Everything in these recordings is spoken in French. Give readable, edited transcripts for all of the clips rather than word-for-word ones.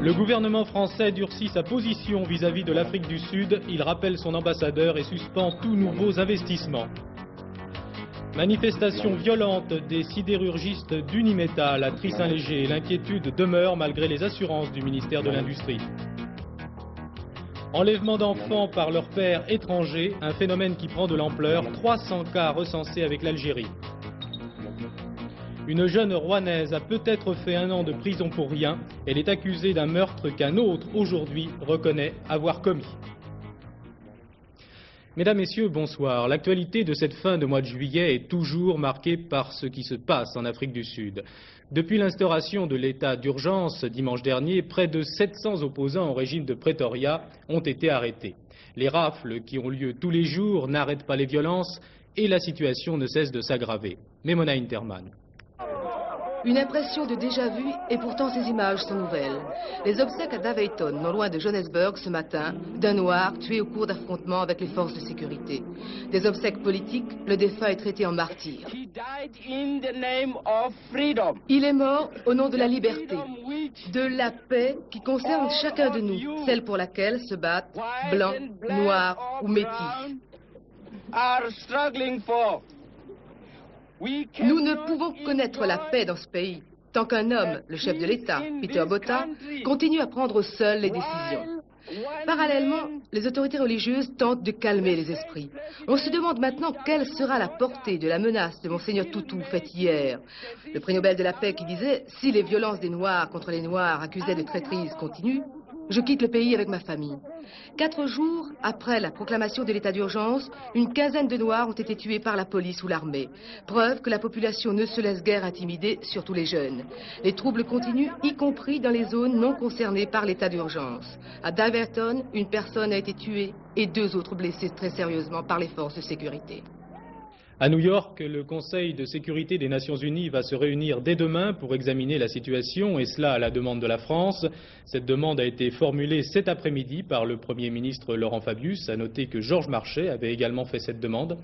Le gouvernement français durcit sa position vis-à-vis de l'Afrique du Sud. Il rappelle son ambassadeur et suspend tous nouveaux investissements. Manifestation violente des sidérurgistes d'Unimétal à Tris-Saint-Léger. L'inquiétude demeure malgré les assurances du ministère de l'Industrie. Enlèvement d'enfants par leur père étranger, un phénomène qui prend de l'ampleur. 300 cas recensés avec l'Algérie. Une jeune Rouennaise a peut-être fait 1 an de prison pour rien. Elle est accusée d'un meurtre qu'un autre, aujourd'hui, reconnaît avoir commis. Mesdames, Messieurs, bonsoir. L'actualité de cette fin de mois de juillet est toujours marquée par ce qui se passe en Afrique du Sud. Depuis l'instauration de l'état d'urgence dimanche dernier, près de 700 opposants au régime de Pretoria ont été arrêtés. Les rafles qui ont lieu tous les jours n'arrêtent pas les violences et la situation ne cesse de s'aggraver. Memona Interman. Une impression de déjà-vu et pourtant ces images sont nouvelles. Les obsèques à Daveyton, non loin de Johannesburg ce matin, d'un noir tué au cours d'affrontements avec les forces de sécurité. Des obsèques politiques, le défunt est traité en martyr. Il est mort au nom de la liberté, de la paix qui concerne chacun de nous, celle pour laquelle se battent blancs, noirs ou métis. Nous ne pouvons connaître la paix dans ce pays tant qu'un homme, le chef de l'État, Peter Botha, continue à prendre seul les décisions. Parallèlement, les autorités religieuses tentent de calmer les esprits. On se demande maintenant quelle sera la portée de la menace de Monseigneur Tutu faite hier. Le prix Nobel de la paix qui disait « Si les violences des Noirs contre les Noirs accusés de traîtrise continuent, je quitte le pays avec ma famille ». 4 jours après la proclamation de l'état d'urgence, une quinzaine de Noirs ont été tués par la police ou l'armée. Preuve que la population ne se laisse guère intimider, surtout les jeunes. Les troubles continuent, y compris dans les zones non concernées par l'état d'urgence. À Daveyton, une personne a été tuée et 2 autres blessés très sérieusement par les forces de sécurité. À New York, le Conseil de sécurité des Nations Unies va se réunir dès demain pour examiner la situation, et cela à la demande de la France. Cette demande a été formulée cet après-midi par le Premier ministre Laurent Fabius. À noter que Georges Marchais avait également fait cette demande.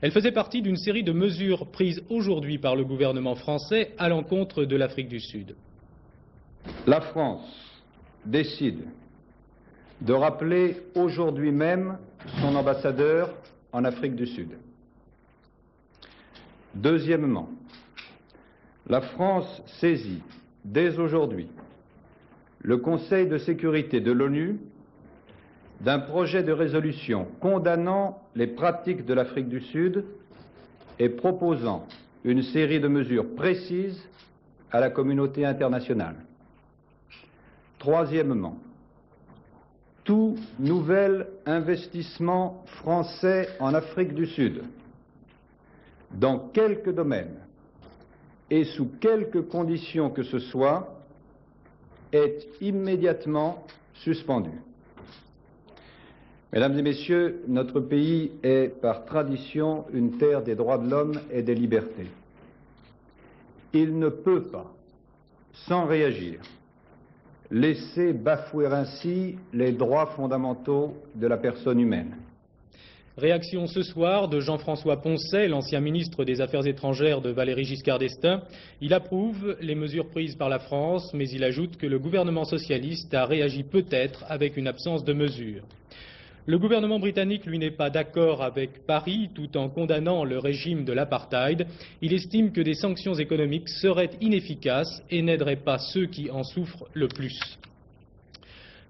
Elle faisait partie d'une série de mesures prises aujourd'hui par le gouvernement français à l'encontre de l'Afrique du Sud. La France décide de rappeler aujourd'hui même son ambassadeur en Afrique du Sud. Deuxièmement, la France saisit dès aujourd'hui le Conseil de sécurité de l'ONU d'un projet de résolution condamnant les pratiques de l'Afrique du Sud et proposant une série de mesures précises à la communauté internationale. Troisièmement, tout nouvel investissement français en Afrique du Sud, dans quelque domaine et sous quelque condition que ce soit, est immédiatement suspendu. Mesdames et Messieurs, notre pays est par tradition une terre des droits de l'homme et des libertés. Il ne peut pas, sans réagir, laisser bafouer ainsi les droits fondamentaux de la personne humaine. Réaction ce soir de Jean-François Poncet, l'ancien ministre des Affaires étrangères de Valéry Giscard d'Estaing. Il approuve les mesures prises par la France, mais il ajoute que le gouvernement socialiste a réagi peut-être avec une absence de mesures. Le gouvernement britannique, lui, n'est pas d'accord avec Paris, tout en condamnant le régime de l'apartheid. Il estime que des sanctions économiques seraient inefficaces et n'aideraient pas ceux qui en souffrent le plus.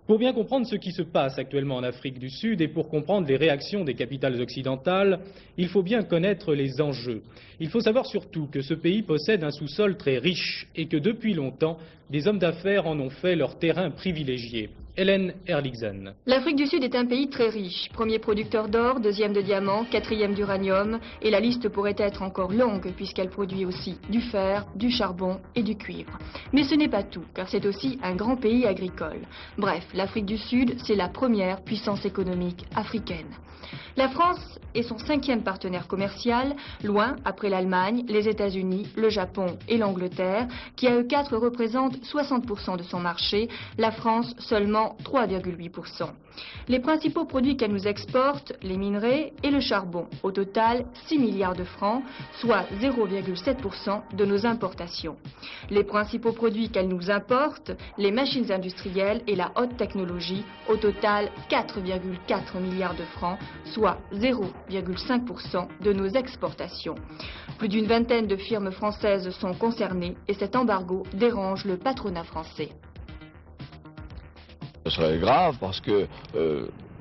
Pour bien comprendre ce qui se passe actuellement en Afrique du Sud et pour comprendre les réactions des capitales occidentales, il faut bien connaître les enjeux. Il faut savoir surtout que ce pays possède un sous-sol très riche et que depuis longtemps, des hommes d'affaires en ont fait leur terrain privilégié. Hélène Erliksen. L'Afrique du Sud est un pays très riche. Premier producteur d'or, deuxième de diamants, quatrième d'uranium. Et la liste pourrait être encore longue puisqu'elle produit aussi du fer, du charbon et du cuivre. Mais ce n'est pas tout, car c'est aussi un grand pays agricole. Bref, l'Afrique du Sud, c'est la première puissance économique africaine. La France est son 5e partenaire commercial, loin après l'Allemagne, les États-Unis, le Japon et l'Angleterre, qui à eux 4 représentent 60% de son marché, la France seulement seulement 3,8%. Les principaux produits qu'elle nous exporte, les minerais et le charbon, au total 6 milliards de francs, soit 0,7% de nos importations. Les principaux produits qu'elle nous importe, les machines industrielles et la haute technologie, au total 4,4 milliards de francs, soit 0,5% de nos exportations. Plus d'une vingtaine de firmes françaises sont concernées et cet embargo dérange le patronat français. Ce serait grave parce que,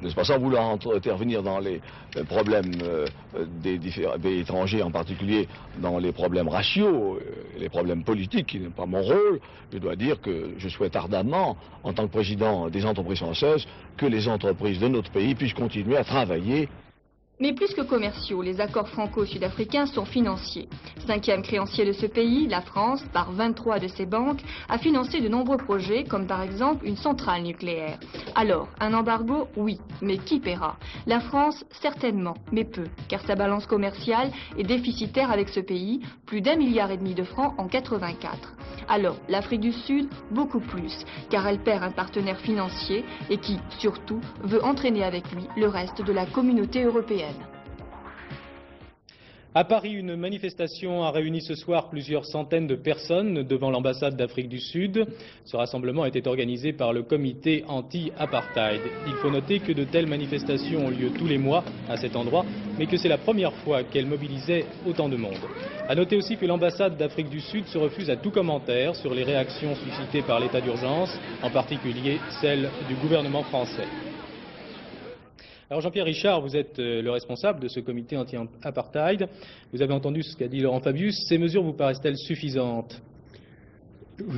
n'est-ce pas, sans vouloir intervenir dans les problèmes des pays étrangers, en particulier dans les problèmes raciaux, les problèmes politiques, qui n'est pas mon rôle, je dois dire que je souhaite ardemment, en tant que président des entreprises françaises, que les entreprises de notre pays puissent continuer à travailler. Mais plus que commerciaux, les accords franco-sud-africains sont financiers. Cinquième créancier de ce pays, la France, par 23 de ses banques, a financé de nombreux projets, comme par exemple une centrale nucléaire. Alors, un embargo, oui, mais qui paiera? La France, certainement, mais peu, car sa balance commerciale est déficitaire avec ce pays, plus d'1,5 milliard de francs en 84. Alors, l'Afrique du Sud, beaucoup plus, car elle perd un partenaire financier et qui, surtout, veut entraîner avec lui le reste de la communauté européenne. À Paris, une manifestation a réuni ce soir plusieurs centaines de personnes devant l'ambassade d'Afrique du Sud. Ce rassemblement était organisé par le comité anti-apartheid. Il faut noter que de telles manifestations ont lieu tous les mois à cet endroit, mais que c'est la première fois qu'elles mobilisaient autant de monde. À noter aussi que l'ambassade d'Afrique du Sud se refuse à tout commentaire sur les réactions suscitées par l'état d'urgence, en particulier celle du gouvernement français. Alors Jean-Pierre Richard, vous êtes le responsable de ce comité anti-apartheid. Vous avez entendu ce qu'a dit Laurent Fabius. Ces mesures vous paraissent-elles suffisantes?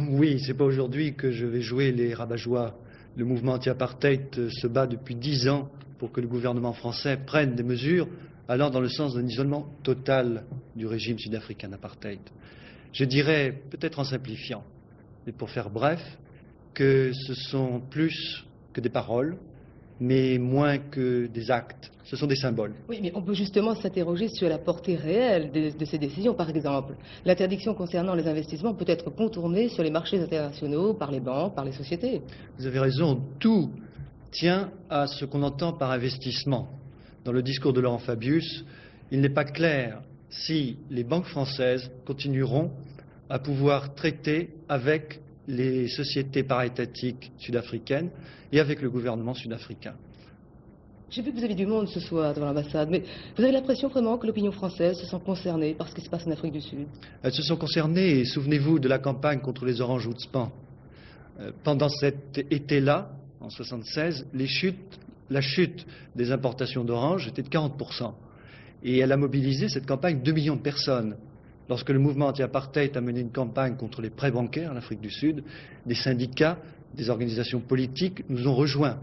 Oui, c'est pas aujourd'hui que je vais jouer les rabat-joie. Le mouvement anti-apartheid se bat depuis 10 ans pour que le gouvernement français prenne des mesures allant dans le sens d'un isolement total du régime sud-africain d'apartheid. Je dirais, peut-être en simplifiant, mais pour faire bref, que ce sont plus que des paroles, mais moins que des actes. Ce sont des symboles. Oui, mais on peut justement s'interroger sur la portée réelle de ces décisions. Par exemple, l'interdiction concernant les investissements peut être contournée sur les marchés internationaux par les banques, par les sociétés. Vous avez raison, tout tient à ce qu'on entend par investissement. Dans le discours de Laurent Fabius, il n'est pas clair si les banques françaises continueront à pouvoir traiter avec les sociétés paraétatiques sud-africaines et avec le gouvernement sud-africain. J'ai vu que vous avez du monde ce soir devant l'ambassade, mais vous avez l'impression vraiment que l'opinion française se sent concernée par ce qui se passe en Afrique du Sud? Elles se sont concernées, et souvenez-vous de la campagne contre les oranges Outspan. Pendant cet été-là, en 1976, la chute des importations d'oranges était de 40%. Et elle a mobilisé cette campagne 2 millions de personnes. Lorsque le mouvement anti-apartheid a mené une campagne contre les prêts bancaires en Afrique du Sud, des syndicats, des organisations politiques nous ont rejoints.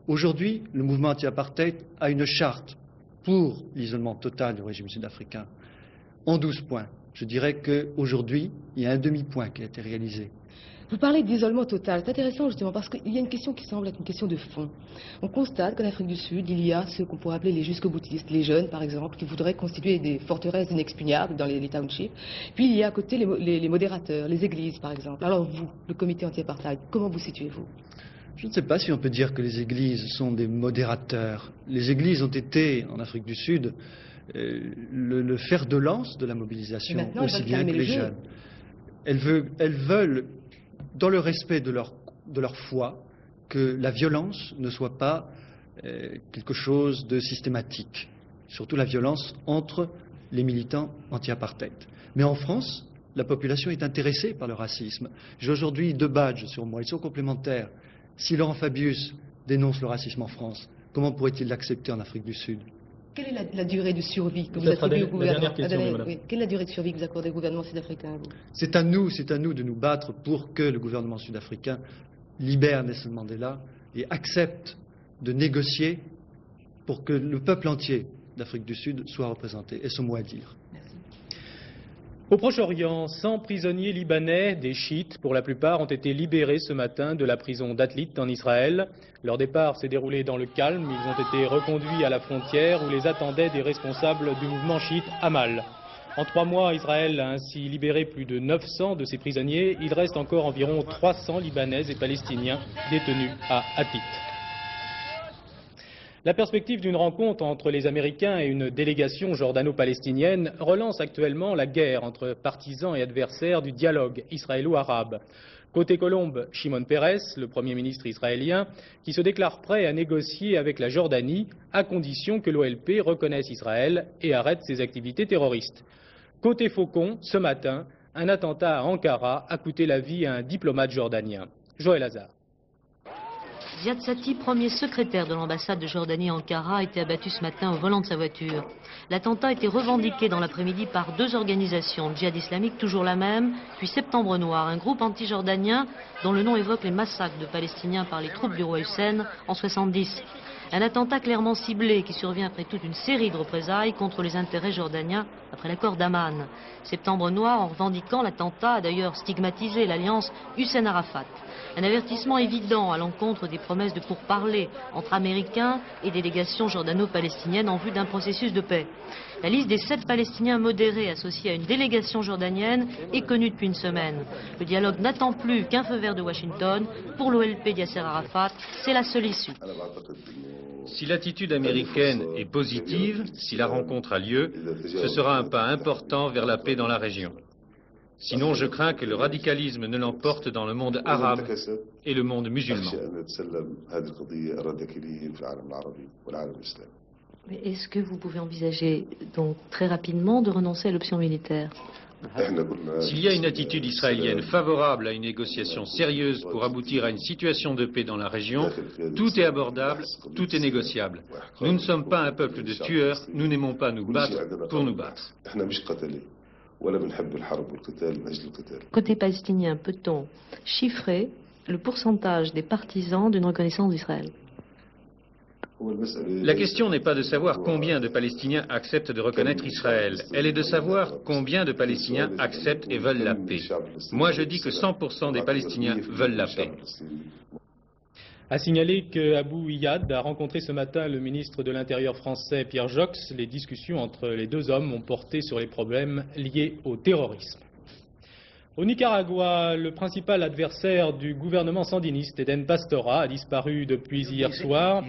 Aujourd'hui, le mouvement anti-apartheid a une charte pour l'isolement total du régime sud-africain en 12 points. Je dirais qu'aujourd'hui, il y a un demi-point qui a été réalisé. Vous parlez d'isolement total. C'est intéressant justement parce qu'il y a une question qui semble être une question de fond. On constate qu'en Afrique du Sud, il y a ce qu'on pourrait appeler les jusqu'au-boutistes, les jeunes par exemple, qui voudraient constituer des forteresses inexpugnables dans les townships. Puis il y a à côté les modérateurs, les églises par exemple. Alors vous, le comité anti-apartheid, comment vous situez-vous? Je ne sais pas si on peut dire que les églises sont des modérateurs. Les églises ont été, en Afrique du Sud, le fer de lance de la mobilisation, aussi bien que les jeunes. Elles veulent, dans le respect de leur foi, que la violence ne soit pas quelque chose de systématique, surtout la violence entre les militants anti-apartheid. Mais en France, la population est intéressée par le racisme. J'ai aujourd'hui 2 badges sur moi, ils sont complémentaires. Si Laurent Fabius dénonce le racisme en France, comment pourrait-il l'accepter en Afrique du Sud? Quelle est la durée de survie que vous attribuez au gouvernement? Quelle est la durée de survie que vous accordez au gouvernement sud-africain? C'est à nous de nous battre pour que le gouvernement sud-africain libère Nelson Mandela et accepte de négocier pour que le peuple entier d'Afrique du Sud soit représenté. Et son mot à dire. Merci. Au Proche-Orient, 100 prisonniers libanais, des chiites pour la plupart, ont été libérés ce matin de la prison d'Atlit en Israël. Leur départ s'est déroulé dans le calme. Ils ont été reconduits à la frontière où les attendaient des responsables du mouvement chiite Amal. En 3 mois, Israël a ainsi libéré plus de 900 de ses prisonniers. Il reste encore environ 300 Libanais et Palestiniens détenus à Atit. La perspective d'une rencontre entre les Américains et une délégation jordano-palestinienne relance actuellement la guerre entre partisans et adversaires du dialogue israélo-arabe. Côté Colombe, Shimon Peres, le Premier ministre israélien, qui se déclare prêt à négocier avec la Jordanie à condition que l'OLP reconnaisse Israël et arrête ses activités terroristes. Côté Faucon, ce matin, un attentat à Ankara a coûté la vie à un diplomate jordanien. Joël Hazard. Ziad Sati, premier secrétaire de l'ambassade de Jordanie à Ankara, a été abattu ce matin au volant de sa voiture. L'attentat a été revendiqué dans l'après-midi par 2 organisations, Djihad islamique toujours la même, puis Septembre Noir, un groupe anti-jordanien dont le nom évoque les massacres de Palestiniens par les troupes du roi Hussein en 70. Un attentat clairement ciblé qui survient après toute une série de représailles contre les intérêts jordaniens après l'accord d'Amman. Septembre Noir, en revendiquant l'attentat, a d'ailleurs stigmatisé l'alliance Hussein-Arafat. Un avertissement évident à l'encontre des promesses de pourparlers entre Américains et délégations jordano-palestiniennes en vue d'un processus de paix. La liste des 7 Palestiniens modérés associés à une délégation jordanienne est connue depuis une semaine. Le dialogue n'attend plus qu'un feu vert de Washington. Pour l'OLP d'Yasser Arafat, c'est la seule issue. Si l'attitude américaine est positive, si la rencontre a lieu, ce sera un pas important vers la paix dans la région. Sinon, je crains que le radicalisme ne l'emporte dans le monde arabe et le monde musulman. Mais est-ce que vous pouvez envisager donc très rapidement de renoncer à l'option militaire ? S'il y a une attitude israélienne favorable à une négociation sérieuse pour aboutir à une situation de paix dans la région, tout est abordable, tout est négociable. Nous ne sommes pas un peuple de tueurs, nous n'aimons pas nous battre pour nous battre. Côté palestinien, peut-on chiffrer le pourcentage des partisans d'une reconnaissance d'Israël ? La question n'est pas de savoir combien de Palestiniens acceptent de reconnaître Israël. Elle est de savoir combien de Palestiniens acceptent et veulent la paix. Moi, je dis que 100% des Palestiniens veulent la paix. A signaler que Abou Iyad a rencontré ce matin le ministre de l'Intérieur français Pierre Joxe. Les discussions entre les 2 hommes ont porté sur les problèmes liés au terrorisme. Au Nicaragua, le principal adversaire du gouvernement sandiniste, Eden Pastora, a disparu depuis hier soir.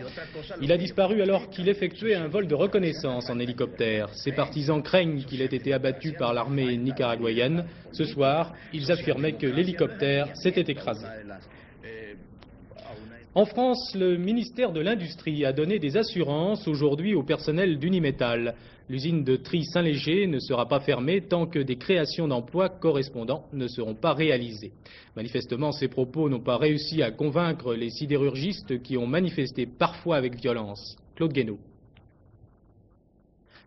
Il a disparu alors qu'il effectuait un vol de reconnaissance en hélicoptère. Ses partisans craignent qu'il ait été abattu par l'armée nicaraguayenne. Ce soir, ils affirmaient que l'hélicoptère s'était écrasé. En France, le ministère de l'Industrie a donné des assurances aujourd'hui au personnel d'Unimétal. L'usine de tri Saint-Léger ne sera pas fermée tant que des créations d'emplois correspondants ne seront pas réalisées. Manifestement, ces propos n'ont pas réussi à convaincre les sidérurgistes qui ont manifesté parfois avec violence. Claude Guénaud.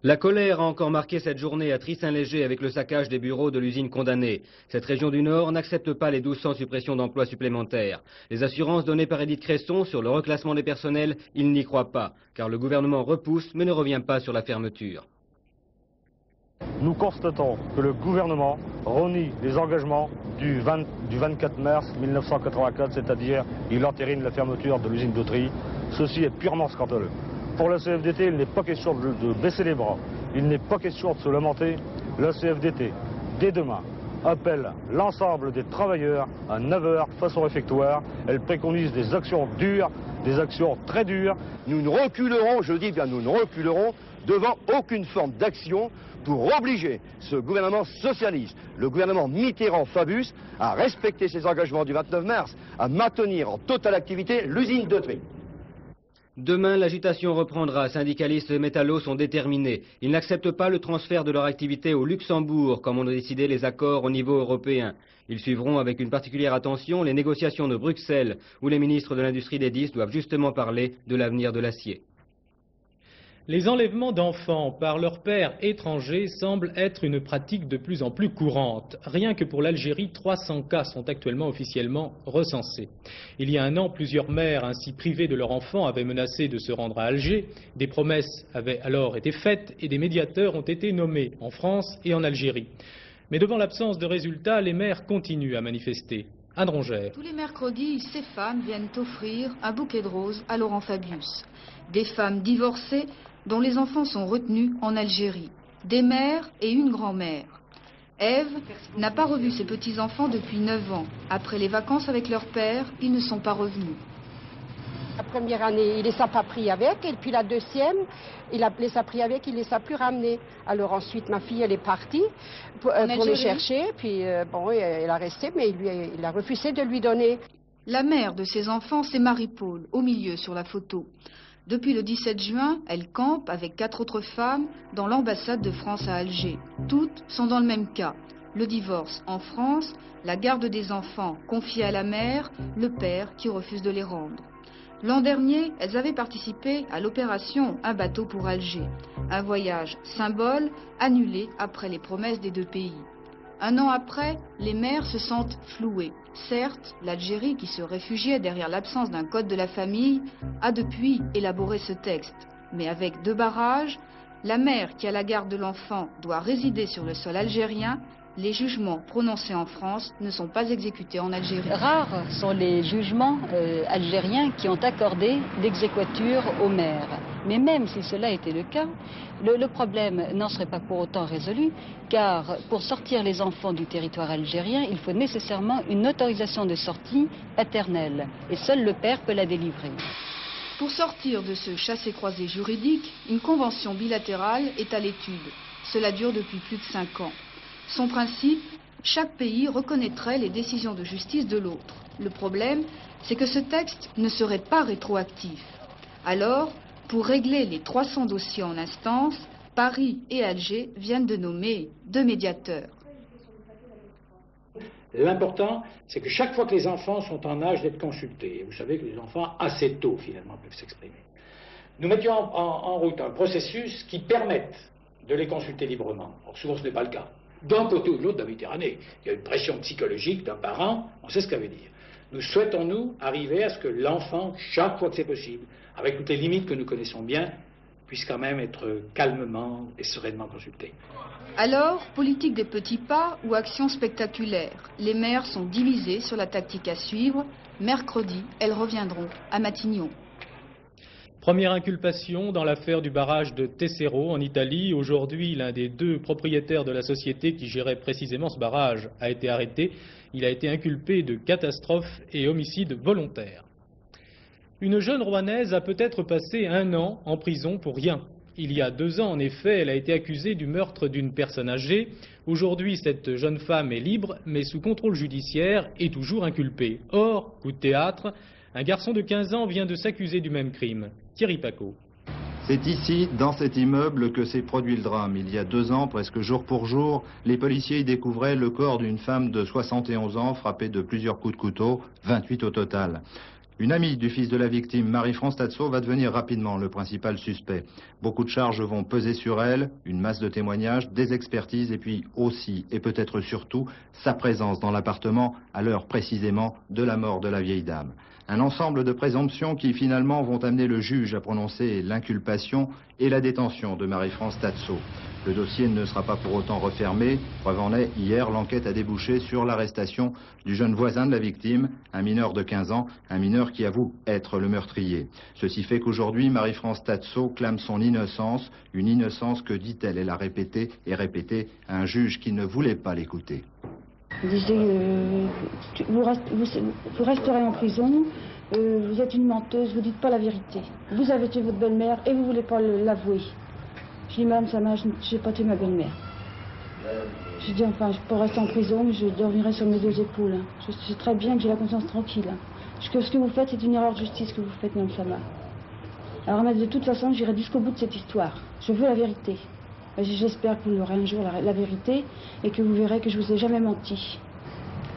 La colère a encore marqué cette journée à Tri-Saint-Léger avec le saccage des bureaux de l'usine condamnée. Cette région du Nord n'accepte pas les 1200 suppressions d'emplois supplémentaires. Les assurances données par Édith Cresson sur le reclassement des personnels, il n'y croit pas, car le gouvernement repousse mais ne revient pas sur la fermeture. Nous constatons que le gouvernement renie les engagements du 24 mars 1984, c'est-à-dire il entérine la fermeture de l'usine de tri. Ceci est purement scandaleux. Pour la CFDT, il n'est pas question de baisser les bras, il n'est pas question de se lamenter. La CFDT, dès demain, appelle l'ensemble des travailleurs à 9 heures face au réfectoire. Elle préconise des actions dures, des actions très dures. Nous ne reculerons, je dis bien nous ne reculerons, devant aucune forme d'action pour obliger ce gouvernement socialiste, le gouvernement Mitterrand-Fabius, à respecter ses engagements du 29 mars, à maintenir en totale activité l'usine de tri. Demain, l'agitation reprendra. Syndicalistes et métallos sont déterminés. Ils n'acceptent pas le transfert de leur activité au Luxembourg, comme ont décidé les accords au niveau européen. Ils suivront avec une particulière attention les négociations de Bruxelles, où les ministres de l'industrie des 10 doivent justement parler de l'avenir de l'acier. Les enlèvements d'enfants par leurs pères étrangers semblent être une pratique de plus en plus courante. Rien que pour l'Algérie, 300 cas sont actuellement officiellement recensés. Il y a un an, plusieurs mères ainsi privées de leur enfant avaient menacé de se rendre à Alger. Des promesses avaient alors été faites et des médiateurs ont été nommés en France et en Algérie. Mais devant l'absence de résultats, les mères continuent à manifester. Anne Rongère. Tous les mercredis, ces femmes viennent offrir un bouquet de roses à Laurent Fabius. Des femmes divorcées dont les enfants sont retenus en Algérie. des mères et une grand-mère. Ève n'a pas revu ses petits-enfants depuis 9 ans. Après les vacances avec leur père, ils ne sont pas revenus. La première année, il les a pas pris avec, et puis la deuxième, il les a pris avec, il les a plus ramenés. Alors ensuite, ma fille, elle est partie pour les chercher, puis bon, elle a resté, mais il a refusé de lui donner. La mère de ses enfants, c'est Marie-Paul, au milieu sur la photo. Depuis le 17 juin, elle campe avec 4 autres femmes dans l'ambassade de France à Alger. Toutes sont dans le même cas. Le divorce en France, la garde des enfants confiée à la mère, le père qui refuse de les rendre. L'an dernier, elles avaient participé à l'opération Un bateau pour Alger, un voyage symbole annulé après les promesses des 2 pays. 1 an après, les mères se sentent flouées. Certes, l'Algérie, qui se réfugiait derrière l'absence d'un code de la famille, a depuis élaboré ce texte. Mais avec 2 barrages, la mère qui a la garde de l'enfant doit résider sur le sol algérien. Les jugements prononcés en France ne sont pas exécutés en Algérie. Rares sont les jugements algériens qui ont accordé l'exéquatur aux mères. Mais même si cela était le cas, le problème n'en serait pas pour autant résolu, car pour sortir les enfants du territoire algérien, il faut nécessairement une autorisation de sortie paternelle, et seul le père peut la délivrer. Pour sortir de ce chassé-croisé juridique, une convention bilatérale est à l'étude. Cela dure depuis plus de 5 ans. Son principe, chaque pays reconnaîtrait les décisions de justice de l'autre. Le problème, c'est que ce texte ne serait pas rétroactif. Alors, pour régler les 300 dossiers en instance, Paris et Alger viennent de nommer 2 médiateurs. L'important, c'est que chaque fois que les enfants sont en âge d'être consultés, et vous savez que les enfants assez tôt finalement peuvent s'exprimer, nous mettions en route un processus qui permette de les consulter librement. Or, souvent ce n'est pas le cas. D'un côté ou de l'autre de la Méditerranée, il y a une pression psychologique d'un parent, on sait ce que ça veut dire. Nous souhaitons, nous, arriver à ce que l'enfant, chaque fois que c'est possible, avec toutes les limites que nous connaissons bien, puisse quand même être calmement et sereinement consulté. Alors, politique des petits pas ou action spectaculaire, les maires sont divisés sur la tactique à suivre. Mercredi, elles reviendront à Matignon. Première inculpation dans l'affaire du barrage de Tessero en Italie. Aujourd'hui, l'un des 2 propriétaires de la société qui gérait précisément ce barrage a été arrêté. Il a été inculpé de catastrophe et homicide volontaire. Une jeune Rouennaise a peut-être passé 1 an en prison pour rien. Il y a 2 ans, en effet, elle a été accusée du meurtre d'une personne âgée. Aujourd'hui, cette jeune femme est libre, mais sous contrôle judiciaire et toujours inculpée. Or, coup de théâtre, un garçon de 15 ans vient de s'accuser du même crime. Thierry Paco. C'est ici, dans cet immeuble, que s'est produit le drame. Il y a 2 ans, presque jour pour jour, les policiers y découvraient le corps d'une femme de 71 ans frappée de plusieurs coups de couteau, 28 au total. Une amie du fils de la victime, Marie-France Tatso, va devenir rapidement le principal suspect. Beaucoup de charges vont peser sur elle, une masse de témoignages, des expertises et puis aussi, et peut-être surtout, sa présence dans l'appartement à l'heure précisément de la mort de la vieille dame. Un ensemble de présomptions qui finalement vont amener le juge à prononcer l'inculpation et la détention de Marie-France Tatso. Le dossier ne sera pas pour autant refermé. Preuve en est, hier, l'enquête a débouché sur l'arrestation du jeune voisin de la victime, un mineur de 15 ans, un mineur qui avoue être le meurtrier. Ceci fait qu'aujourd'hui, Marie-France Tatso clame son innocence, une innocence que, dit-elle, elle a répétée et répétée à un juge qui ne voulait pas l'écouter. Il disait, vous resterez en prison, vous êtes une menteuse, vous dites pas la vérité. Vous avez tué votre belle-mère et vous voulez pas l'avouer. Je dis, Madame Sama, je n'ai pas tué ma belle-mère. Je dis, enfin, je peux rester en prison, mais je dormirai sur mes 2 épaules. Je sais très bien que j'ai la conscience tranquille. Ce que vous faites, c'est une erreur de justice que vous faites, Madame Sama. Alors, mais de toute façon, j'irai jusqu'au bout de cette histoire. Je veux la vérité. J'espère que vous l'aurez un jour, la vérité, et que vous verrez que je vous ai jamais menti.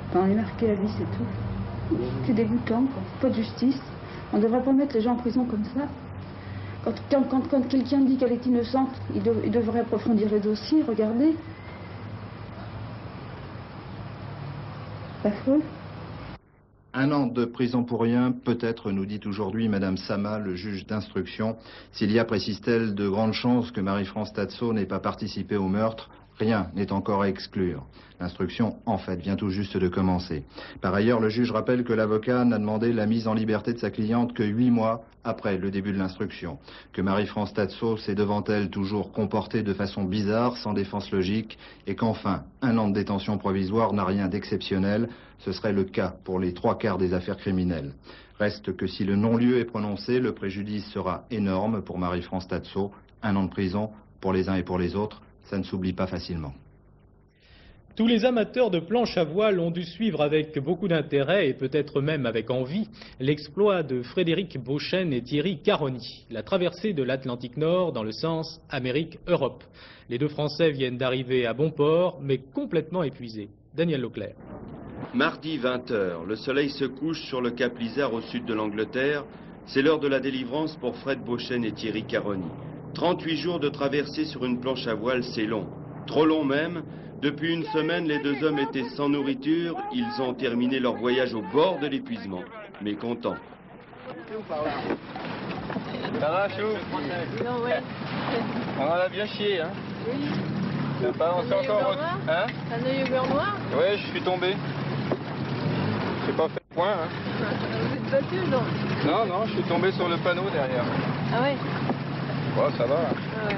Enfin, on est marqué la vie, c'est tout. C'est dégoûtant, quoi. Pas de justice. On ne devrait pas mettre les gens en prison comme ça. Quand quelqu'un dit qu'elle est innocente, il devrait approfondir le dossier, regarder. Pas faux. 1 an de prison pour rien, peut-être, nous dit aujourd'hui Madame Sama, le juge d'instruction. S'il y a, précise-t-elle, de grandes chances que Marie-France Tatso n'ait pas participé au meurtre, Rien n'est encore à exclure. L'instruction, en fait, vient tout juste de commencer. Par ailleurs, le juge rappelle que l'avocat n'a demandé la mise en liberté de sa cliente que 8 mois après le début de l'instruction. Que Marie-France Tatso s'est devant elle toujours comportée de façon bizarre, sans défense logique, et qu'enfin, 1 an de détention provisoire n'a rien d'exceptionnel. Ce serait le cas pour les 3/4 des affaires criminelles. Reste que si le non-lieu est prononcé, le préjudice sera énorme pour Marie-France Tatso. 1 an de prison pour les uns et pour les autres, ça ne s'oublie pas facilement. Tous les amateurs de planche à voile ont dû suivre avec beaucoup d'intérêt et peut-être même avec envie l'exploit de Frédéric Beauchesne et Thierry Caroni, la traversée de l'Atlantique Nord dans le sens Amérique-Europe. Les 2 Français viennent d'arriver à bon port, mais complètement épuisés. Daniel Leclerc. Mardi 20h, le soleil se couche sur le cap Lizard au sud de l'Angleterre. C'est l'heure de la délivrance pour Fred Beauchesne et Thierry Caroni. 38 jours de traversée sur une planche à voile, c'est long. Trop long même. Depuis 1 semaine, les 2 hommes étaient sans nourriture. Ils ont terminé leur voyage au bord de l'épuisement, mais contents. Ça va, Chou? Non, ouais. On en a bien chié, hein? Oui. Sympa, on s'est encore... Hein? Un œil au beurre noir? Ouais, je suis tombé. J'ai pas fait le point, hein? Vous êtes battu, non? Non, non, je suis tombé sur le panneau derrière. Ah ouais? Bon, ça va. Ah ouais.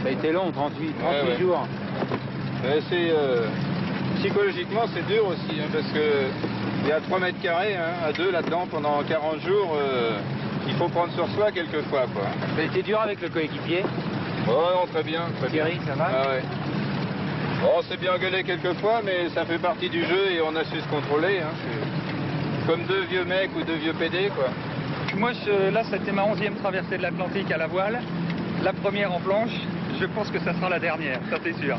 Ça a été long, 38 jours. Psychologiquement, c'est dur aussi, hein, parce que il y a 3 mètres carrés, hein, à 2 là-dedans pendant 40 jours. Il faut prendre sur soi quelquefois, quoi. Ça a été dur avec le coéquipier? Ouais, non, très bien. Thierry, ça va? Ah ouais. Bon, on s'est bien gueulé quelquefois, mais ça fait partie du jeu et on a su se contrôler. Hein. Comme 2 vieux mecs ou 2 vieux pédés, quoi. Moi, là, c'était ma 11e traversée de l'Atlantique à la voile. La première en planche. Je pense que ça sera la dernière, ça c'est sûr.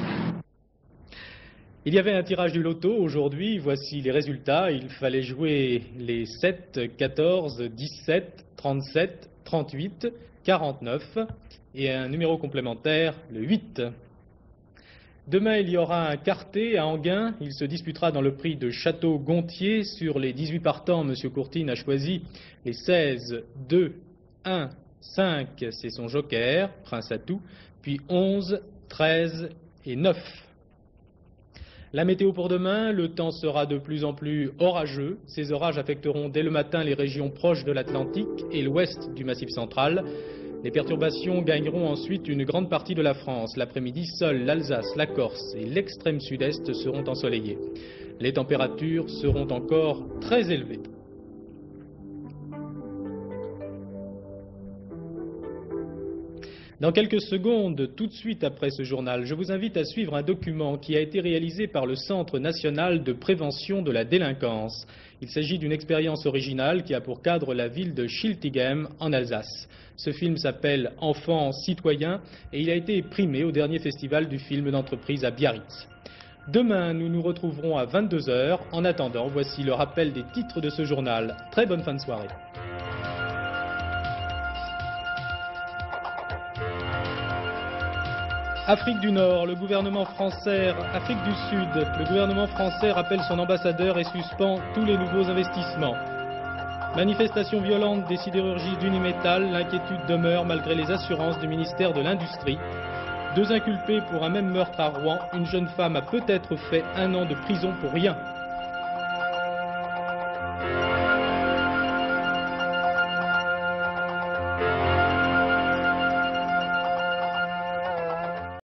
Il y avait un tirage du loto aujourd'hui, voici les résultats. Il fallait jouer les 7, 14, 17, 37, 38, 49 et un numéro complémentaire, le 8. Demain, il y aura un quartet à Enghien. Il se disputera dans le prix de Château-Gontier. Sur les 18 partants, M. Courtine a choisi les 16, 2, 1, 5, c'est son joker, Prince Atout, puis 11, 13 et 9. La météo pour demain, le temps sera de plus en plus orageux. Ces orages affecteront dès le matin les régions proches de l'Atlantique et l'ouest du Massif central. Les perturbations gagneront ensuite une grande partie de la France. L'après-midi, seuls l'Alsace, la Corse et l'extrême sud-est seront ensoleillés. Les températures seront encore très élevées. Dans quelques secondes, tout de suite après ce journal, je vous invite à suivre un document qui a été réalisé par le Centre national de prévention de la délinquance. Il s'agit d'une expérience originale qui a pour cadre la ville de Schiltigheim en Alsace. Ce film s'appelle « Enfants citoyens » et il a été primé au dernier festival du film d'entreprise à Biarritz. Demain, nous nous retrouverons à 22 h. En attendant, voici le rappel des titres de ce journal. Très bonne fin de soirée. Afrique du Nord, le gouvernement français, Afrique du Sud, le gouvernement français rappelle son ambassadeur et suspend tous les nouveaux investissements. Manifestation violente des sidérurgies d'Unimetal, l'inquiétude demeure malgré les assurances du ministère de l'Industrie. 2 inculpés pour un même meurtre à Rouen, une jeune femme a peut-être fait 1 an de prison pour rien.